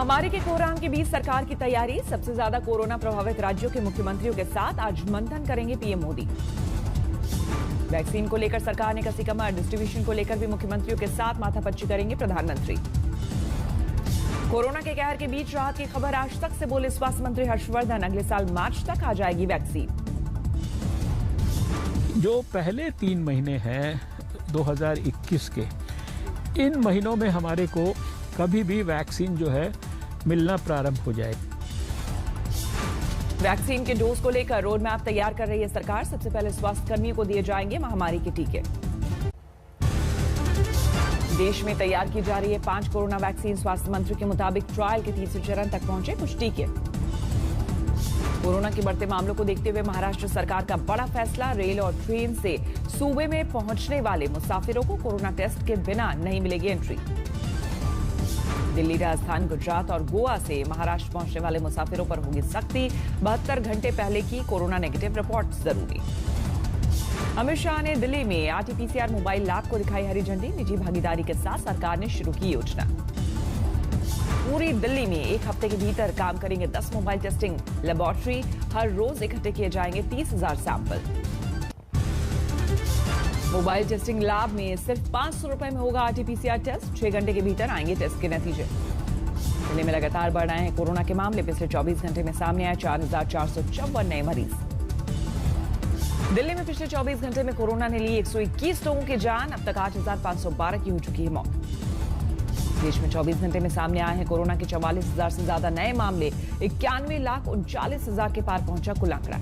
महामारी के कोहराम के बीच सरकार की तैयारी। सबसे ज्यादा कोरोना प्रभावित राज्यों के मुख्यमंत्रियों के साथ आज मंथन करेंगे पीएम मोदी। वैक्सीन को लेकर सरकार ने कसी कमर। डिस्ट्रीब्यूशन को लेकर भी मुख्यमंत्रियों के साथ माथापच्ची करेंगे प्रधानमंत्री। कोरोना के कहर के बीच राहत की खबर। आज तक से बोले स्वास्थ्य मंत्री हर्षवर्धन, अगले साल मार्च तक आ जाएगी वैक्सीन। जो पहले 3 महीने हैं 2021 के, इन महीनों में हमारे को कभी भी वैक्सीन जो है मिलना प्रारंभ हो जाए। वैक्सीन के डोज को लेकर रोड मैप तैयार कर रही है सरकार। सबसे पहले स्वास्थ्य कर्मियों को दिए जाएंगे महामारी के टीके। देश में तैयार की जा रही है 5 कोरोना वैक्सीन। स्वास्थ्य मंत्री के मुताबिक ट्रायल के तीसरे चरण तक पहुंचे कुछ टीके। कोरोना के बढ़ते मामलों को देखते हुए महाराष्ट्र सरकार का बड़ा फैसला। रेल और ट्रेन से सूबे में पहुंचने वाले मुसाफिरों को कोरोना टेस्ट के बिना नहीं मिलेगी एंट्री। दिल्ली, राजस्थान, गुजरात और गोवा से महाराष्ट्र पहुंचने वाले मुसाफिरों पर होगी सख्ती। 72 घंटे पहले की कोरोना नेगेटिव रिपोर्ट जरूरी। अमित शाह ने दिल्ली में आरटीपीसीआर मोबाइल लैब को दिखाई हरी झंडी। निजी भागीदारी के साथ सरकार ने शुरू की योजना। पूरी दिल्ली में 1 हफ्ते के भीतर काम करेंगे 10 मोबाइल टेस्टिंग लेबोरेटरी। हर रोज इकट्ठे किए जाएंगे 30,000 सैंपल। मोबाइल टेस्टिंग लैब में सिर्फ 500 रुपए में होगा आरटीपीसीआर टेस्ट। 6 घंटे के भीतर आएंगे टेस्ट के नतीजे। दिल्ली में लगातार बढ़ रहे हैं कोरोना के मामले। पिछले 24 घंटे में सामने आए 4,454 नए मरीज। दिल्ली में पिछले 24 घंटे में कोरोना ने ली 121 लोगों की जान। अब तक 8,512 की हो चुकी है मौत। देश में 24 घंटे में सामने आए हैं कोरोना के 44,000 से ज्यादा नए मामले। 91,39,000 के पार पहुंचा कुल आंकड़ा।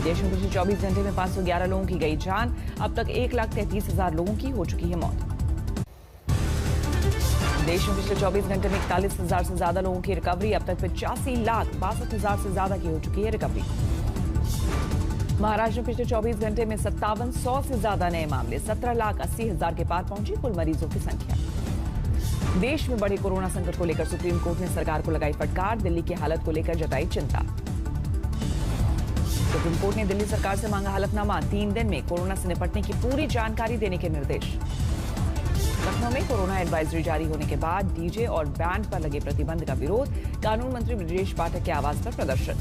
देश में पिछले 24 घंटे में 511 लोगों की गई जान। अब तक 1,33,000 लोगों की हो चुकी है मौत। देश में पिछले 24 घंटे में 41,000 से ज्यादा लोगों की रिकवरी। अब तक 85,62,000 से ज्यादा की हो चुकी है रिकवरी। महाराष्ट्र में पिछले 24 घंटे में 5700 से ज्यादा नए मामले। 17,80,000 के पार पहुंची कुल मरीजों की संख्या। देश में बढ़े कोरोना संकट को लेकर सुप्रीम कोर्ट ने सरकार को लगाई फटकार। दिल्ली की हालत को लेकर जताई चिंता। सुप्रीम कोर्ट ने दिल्ली सरकार से मांगा हलफनामा। 3 दिन में कोरोना से निपटने की पूरी जानकारी देने के निर्देश। लखनऊ में कोरोना एडवाइजरी जारी होने के बाद डीजे और बैंड पर लगे प्रतिबंध का विरोध। कानून मंत्री ब्रजेश पाठक के आवास पर प्रदर्शन।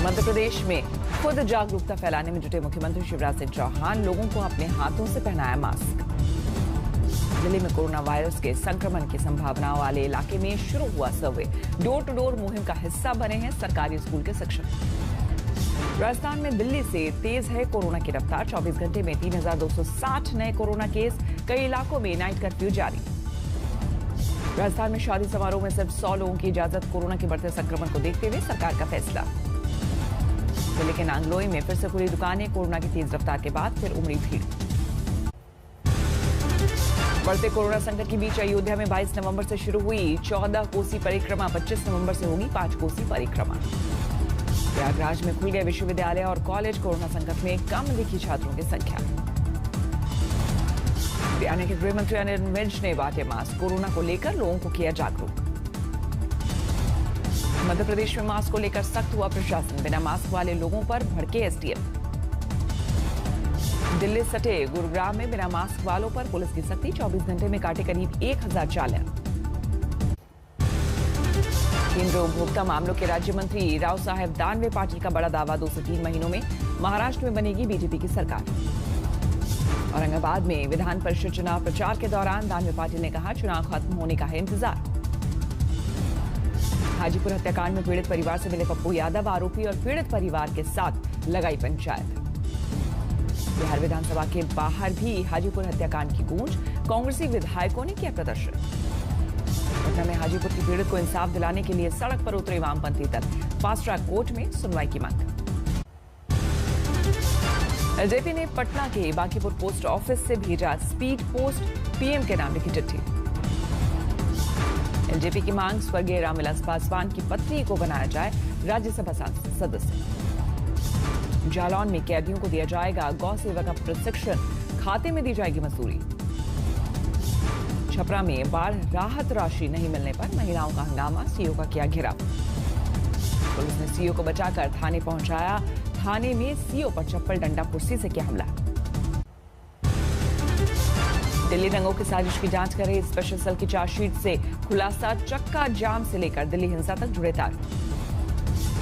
मध्य प्रदेश में खुद जागरूकता फैलाने में जुटे मुख्यमंत्री शिवराज सिंह चौहान। लोगों को अपने हाथों से पहनाया मास्क। दिल्ली में कोरोना वायरस के संक्रमण की संभावना वाले इलाके में शुरू हुआ सर्वे। डोर टू डोर मुहिम का हिस्सा बने हैं सरकारी स्कूल के शिक्षक। राजस्थान में दिल्ली से तेज है कोरोना की रफ्तार। 24 घंटे में 3,260 नए कोरोना केस। कई इलाकों में नाइट कर्फ्यू जारी। राजस्थान में शादी समारोह में सिर्फ 100 लोगों की इजाजत। कोरोना के बढ़ते संक्रमण को देखते हुए सरकार का फैसला। दिल्ली के नांगलोई में फिर से खुली दुकानें। कोरोना की तेज रफ्तार के बाद फिर उमड़ी भीड़। बढ़ते कोरोना संकट के बीच अयोध्या में 22 नवंबर से शुरू हुई 14 कोसी परिक्रमा। 25 नवंबर से होगी 5 कोसी परिक्रमा। प्रयागराज में खुल गए विश्वविद्यालय और कॉलेज। कोरोना संकट में कम दिखी छात्रों की संख्या। हरियाणा के गृह मंत्री अनिल विज ने बांटे मास्क। कोरोना को लेकर लोगों को किया जागरूक। मध्य प्रदेश में मास्क को लेकर सख्त हुआ प्रशासन। बिना मास्क वाले लोगों पर भड़के एसडीएम। दिल्ली सटे गुरुग्राम में बिना मास्क वालों पर पुलिस की सख्ती। 24 घंटे में काटे करीब 1,000 चालान। केंद्रीय उपभोक्ता मामलों के राज्य मंत्री राव साहेब दानवे पाटिल का बड़ा दावा। 2 से 3 महीनों में महाराष्ट्र में बनेगी बीजेपी की सरकार। औरंगाबाद में विधान परिषद चुनाव प्रचार के दौरान दानवे पाटिल ने कहा, चुनाव खत्म होने का है इंतजार। हाजीपुर हत्याकांड में पीड़ित परिवार से मिले पप्पू यादव। आरोपी और पीड़ित परिवार के साथ लगाई पंचायत। बिहार विधानसभा के बाहर भी हाजीपुर हत्याकांड की गूंज। कांग्रेसी विधायकों ने किया प्रदर्शन। पटना में हाजीपुर की पीड़ित को इंसाफ दिलाने के लिए सड़क पर उतरे वामपंथी दल। फास्ट ट्रैक कोर्ट में सुनवाई की मांग। एलजेपी ने पटना के बांकीपुर पोस्ट ऑफिस से भेजा स्पीड पोस्ट। पीएम के नाम लिखी चिट्ठी। एलजेपी की मांग, स्वर्गीय रामविलास पासवान की पत्नी को बनाया जाए राज्यसभा सदस्य। जालौन में कैदियों को दिया जाएगा गौ सेवा का प्रशिक्षण। खाते में दी जाएगी मजदूरी। छपरा में बाढ़ राहत राशि नहीं मिलने पर महिलाओं का हंगामा। सीओ का किया घेराव। पुलिस ने सीओ को बचाकर थाने पहुंचाया। थाने में सीओ पर चप्पल डंडा कुर्सी से किया हमला। दिल्ली दंगों की साजिश की जांच कर रही स्पेशल सेल की चार्जशीट से खुलासा, चक्का जाम से लेकर दिल्ली हिंसा तक जुड़े तार।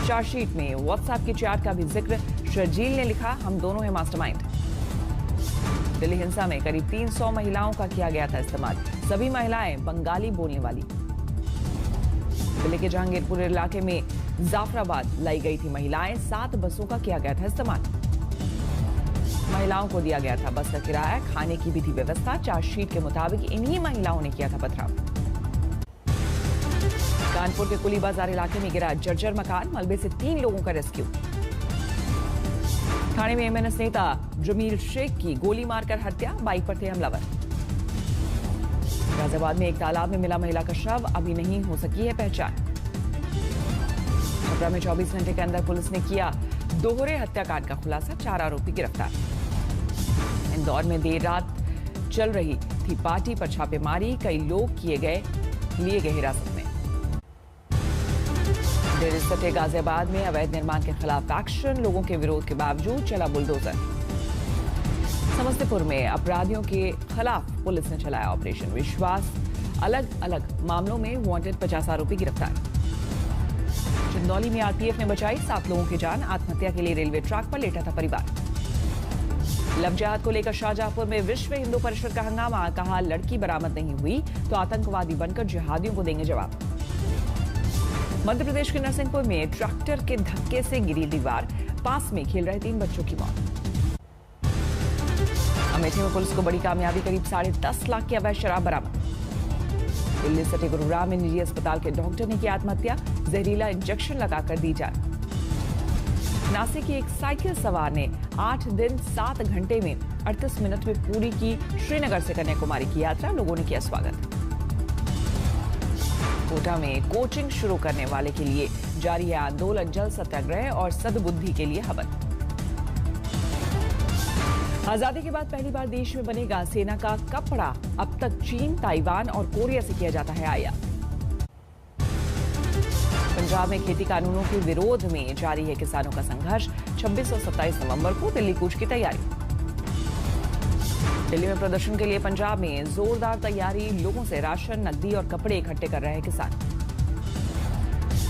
चार्जशीट में व्हाट्सएप की चैट का भी जिक्र। शर्जील ने लिखा, हम दोनों हैं मास्टरमाइंड। दिल्ली हिंसा में करीब 300 महिलाओं का किया गया था इस्तेमाल, सभी महिलाएं बंगाली बोलने वाली। दिल्ली के जहांगीरपुर इलाके में जाफराबाद लाई गई थी महिलाएं, 7 बसों का किया गया था इस्तेमाल। महिलाओं को दिया गया था बस का किराया, खाने की भी थी व्यवस्था। चार्जशीट के मुताबिक इन्हीं महिलाओं ने किया था पथराव। कानपुर के कुली बाजार इलाके में गिरा जर्जर मकान, मलबे से 3 लोगों का रेस्क्यू। थाने में एमएनएस नेता जमील शेख की गोली मारकर हत्या, बाइक पर थे हमलावर। गाजियाबाद में एक तालाब में मिला महिला का शव, अभी नहीं हो सकी है पहचान। छपरा में 24 घंटे के अंदर पुलिस ने किया दोहरे हत्याकांड का खुलासा, 4 आरोपी गिरफ्तार। इंदौर में देर रात चल रही थी पार्टी पर छापेमारी, कई लोग लिए गए हिरासत में। डेरे सटे गाजियाबाद में अवैध निर्माण के खिलाफ एक्शन, लोगों के विरोध के बावजूद चला बुलडोजर। समस्तीपुर में अपराधियों के खिलाफ पुलिस ने चलाया ऑपरेशन विश्वास, अलग अलग मामलों में वांटेड 50 आरोपी गिरफ्तार। चंदौली में आरपीएफ ने बचाई 7 लोगों की जान, आत्महत्या के लिए रेलवे ट्रैक पर लेटा था परिवार। लव जिहाद को लेकर शाहजहांपुर में विश्व हिंदू परिषद का हंगामा, कहा लड़की बरामद नहीं हुई तो आतंकवादी बनकर जिहादियों को देंगे जवाब। मध्य प्रदेश के नरसिंहपुर में ट्रैक्टर के धक्के से गिरी दीवार, पास में खेल रहे 3 बच्चों की मौत। अमेठी में पुलिस को बड़ी कामयाबी, करीब 10.5 लाख की अवैध शराब बरामद। दिल्ली सटे गुरुग्राम में निजी अस्पताल के डॉक्टर ने की आत्महत्या, जहरीला इंजेक्शन लगाकर दी जान। नासिक की एक साइकिल सवार ने 8 दिन 7 घंटे में 38 मिनट में पूरी की श्रीनगर से कन्याकुमारी की यात्रा, लोगों ने किया स्वागत। कोटा में कोचिंग शुरू करने वाले के लिए जारी है आंदोलन, जल सत्याग्रह और सद्बुद्धि के लिए हवन। आजादी के बाद पहली बार देश में बनेगा सेना का कपड़ा, अब तक चीन, ताइवान और कोरिया से किया जाता है आयात। पंजाब में खेती कानूनों के विरोध में जारी है किसानों का संघर्ष, 26 और 27 नवंबर को दिल्ली कूच की तैयारी। दिल्ली में प्रदर्शन के लिए पंजाब में जोरदार तैयारी, लोगों से राशन, नकदी और कपड़े इकट्ठे कर रहे हैं किसान।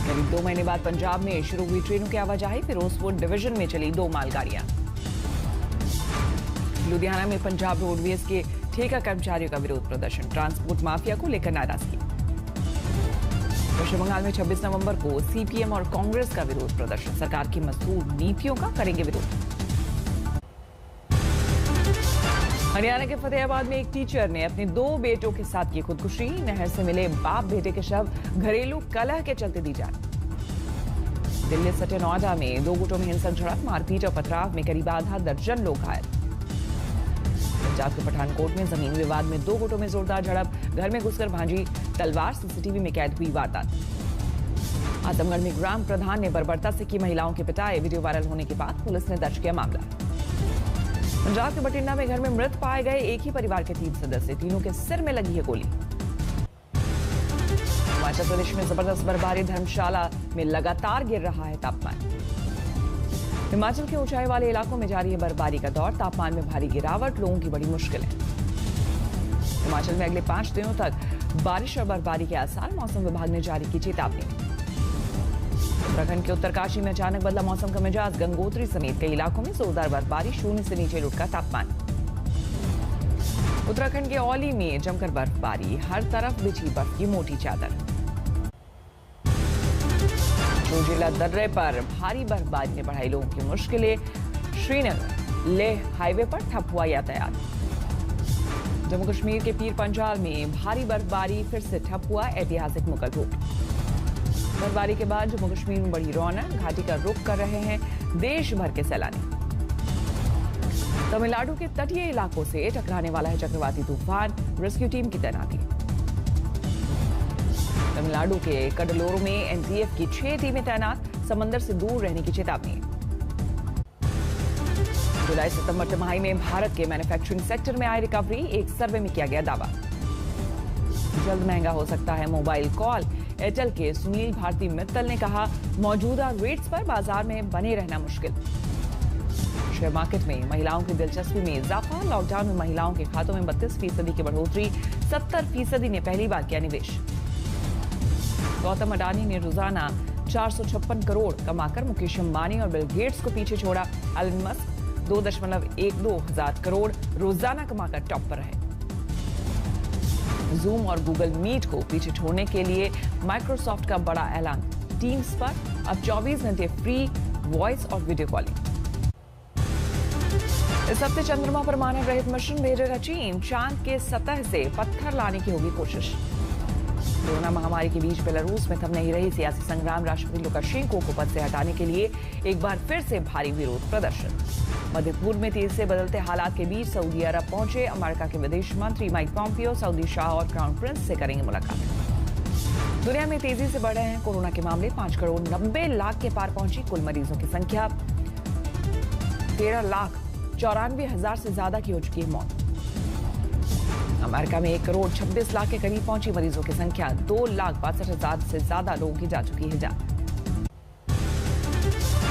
करीब 2 महीने बाद पंजाब में शुरू हुई ट्रेनों की आवाजाही, फिरोजपुर डिवीजन में चली 2 मालगाड़ियां। लुधियाना में पंजाब रोडवेज के ठेका कर्मचारियों का विरोध प्रदर्शन, ट्रांसपोर्ट माफिया को लेकर नाराजगी। पश्चिम बंगाल में 26 नवंबर को सीपीएम और कांग्रेस का विरोध प्रदर्शन, सरकार की मजदूर नीतियों का करेंगे विरोध। हरियाणा के फतेहाबाद में एक टीचर ने अपने 2 बेटों के साथ की खुदकुशी, नहर से मिले बाप बेटे के शव, घरेलू कलह के चलते दी जान। दिल्ली सटे नोएडा में 2 गुटों में हिंसक झड़प, मारपीट और पथराव में करीब आधा दर्जन लोग घायल। पंजाब के पठानकोट में जमीन विवाद में 2 गुटों में जोरदार झड़प, घर में घुसकर भांजी तलवार, सीसीटीवी में कैद हुई वारदात। आजमगढ़ में ग्राम प्रधान ने बर्बरता से की महिलाओं की पिटाई, वीडियो वायरल होने के बाद पुलिस ने दर्ज किया मामला। पंजाब के बठिंडा में घर में मृत पाए गए एक ही परिवार के 3 सदस्य, तीनों के सिर में लगी है गोली। हिमाचल प्रदेश में जबरदस्त बर्फबारी, धर्मशाला में लगातार गिर रहा है तापमान। हिमाचल के ऊंचाई वाले इलाकों में जारी है बर्फबारी का दौर, तापमान में भारी गिरावट, लोगों की बड़ी मुश्किल है। हिमाचल में अगले 5 दिनों तक बारिश और बर्फबारी के आसार, मौसम विभाग ने जारी की चेतावनी। उत्तराखंड के उत्तरकाशी में अचानक बदला मौसम का मिजाज, गंगोत्री समेत कई इलाकों में जोरदार बर्फबारी, 0 से नीचे लुढ़का तापमान। उत्तराखंड के औली में जमकर बर्फबारी, हर तरफ बिछी बर्फ की मोटी चादर। जोजिला दर्रे पर भारी बर्फबारी ने बढ़ाई लोगों की मुश्किलें, श्रीनगर लेह हाईवे पर ठप हुआ यातायात। जम्मू कश्मीर के पीर पंजाल में भारी बर्फबारी, फिर से ठप हुआ ऐतिहासिक मुगल रोड। बर्फबारी के बाद जम्मू कश्मीर में बड़ी रौनक, घाटी का रुख कर रहे हैं देश भर के सैलानी। तमिलनाडु के तटीय इलाकों से टकराने वाला है चक्रवाती तूफान, रेस्क्यू टीम की तैनाती। तमिलनाडु के कडलोर में एनडीएफ की 6 टीमें तैनात, समंदर से दूर रहने की चेतावनी। जुलाई सितंबर तिमाही में भारत के मैन्युफैक्चरिंग सेक्टर में आई रिकवरी, एक सर्वे में किया गया दावा। जल्द महंगा हो सकता है मोबाइल कॉल, एयरटेल के सुनील भारती मित्तल ने कहा, मौजूदा रेट्स पर बाजार में बने रहना मुश्किल। शेयर मार्केट में महिलाओं की दिलचस्पी में इजाफा, लॉकडाउन में महिलाओं के खातों में 32% की बढ़ोतरी, 70% ने पहली बार किया निवेश। गौतम अडानी ने रोजाना 456 करोड़ कमाकर मुकेश अंबानी और बिल गेट्स को पीछे छोड़ा। एलन मस्क 2.12 हजार करोड़ रोजाना कमाकर टॉप पर रहे। जूम और गूगल मीट को पीछे छोड़ने के लिए माइक्रोसॉफ्ट का बड़ा ऐलान, टीम्स पर अब 24 घंटे फ्री वॉइस और वीडियो कॉलिंग। इस हफ्ते चंद्रमा पर मानव रहित मिशन भेजेगा चीन, चांद के सतह से पत्थर लाने की होगी कोशिश। कोरोना महामारी के बीच बेलारूस में थम नहीं रही सियासी संग्राम, राष्ट्रपति लुकाशेंको को पद से हटाने के लिए एक बार फिर से भारी विरोध प्रदर्शन। मध्य पूर्व में तेजी से बदलते हालात के बीच सऊदी अरब पहुंचे अमेरिका के विदेश मंत्री माइक पॉम्पियो, सऊदी शाह और क्राउन प्रिंस से करेंगे मुलाकात। दुनिया में तेजी से बढ़ रहे हैं कोरोना के मामले, 5 करोड़ 90 लाख के पार पहुंची कुल मरीजों की संख्या, 13,94,000 से ज्यादा की हो चुकी है मौत। अमेरिका में 1 करोड़ 26 लाख के करीब पहुंची मरीजों की संख्या, 2,62,000 से ज्यादा लोगों की जा चुकी है जान।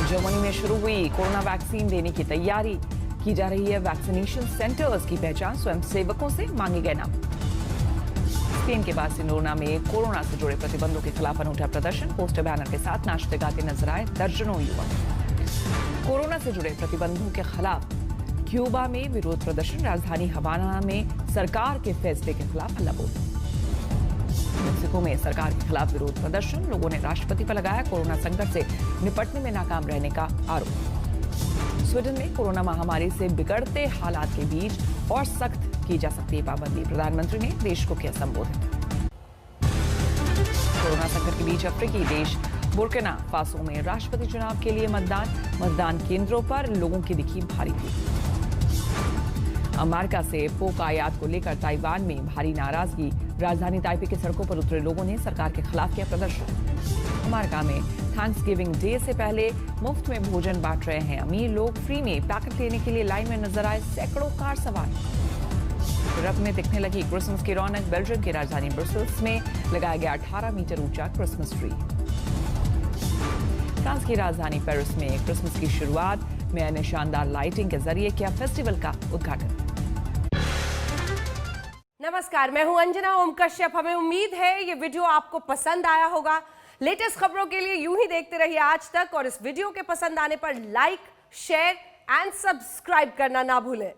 जर्मनी में शुरू हुई कोरोना वैक्सीन देने की तैयारी की जा रही है। वैक्सीनेशन सेंटर्स की पहचान स्वयंसेवकों से मांगे गए नाम। स्पेन के बार्सिलोना में कोरोना से जुड़े प्रतिबंधों के खिलाफ अनूठा प्रदर्शन, पोस्टर बैनर के साथ नाचते गाते नजर आए दर्जनों युवक। कोरोना से जुड़े प्रतिबंधों के खिलाफ क्यूबा में विरोध प्रदर्शन, राजधानी हवाना में सरकार के फैसले के खिलाफ हल्ला बोल। मेक्सिको में सरकार के खिलाफ विरोध प्रदर्शन, लोगों ने राष्ट्रपति पर लगाया कोरोना संकट से निपटने में नाकाम रहने का आरोप। स्वीडन में कोरोना महामारी से बिगड़ते हालात के बीच और सख्त की जा सकती है पाबंदी, प्रधानमंत्री ने देश को किया संबोधित। कोरोना संकट के बीच अफ्रीकी देश बुर्किना फासो में राष्ट्रपति चुनाव के लिए मतदान केंद्रों पर लोगों की दिखी भारी भीड़। अमेरिका से पोक आयात को लेकर ताइवान में भारी नाराजगी, राजधानी ताइपे की सड़कों पर उतरे लोगों ने सरकार के खिलाफ किया प्रदर्शन। अमेरिका में थैंक्सगिविंग डे से पहले मुफ्त में भोजन बांट रहे हैं अमीर लोग, फ्री में पैकेट लेने के लिए लाइन में नजर आए सैकड़ों कार सवार। यूरोप में दिखने लगी क्रिसमस की रौनक, बेल्जियम की राजधानी ब्रसेल्स में लगाया गया 18 मीटर ऊंचा क्रिसमस ट्री। फ्रांस की राजधानी पेरिस में क्रिसमस की शुरुआत, मेयर ने शानदार लाइटिंग के जरिए किया फेस्टिवल का उद्घाटन। नमस्कार, मैं हूं अंजना ओम कश्यप। हमें उम्मीद है ये वीडियो आपको पसंद आया होगा। लेटेस्ट खबरों के लिए यूं ही देखते रहिए आज तक, और इस वीडियो के पसंद आने पर लाइक, शेयर एंड सब्सक्राइब करना ना भूलें।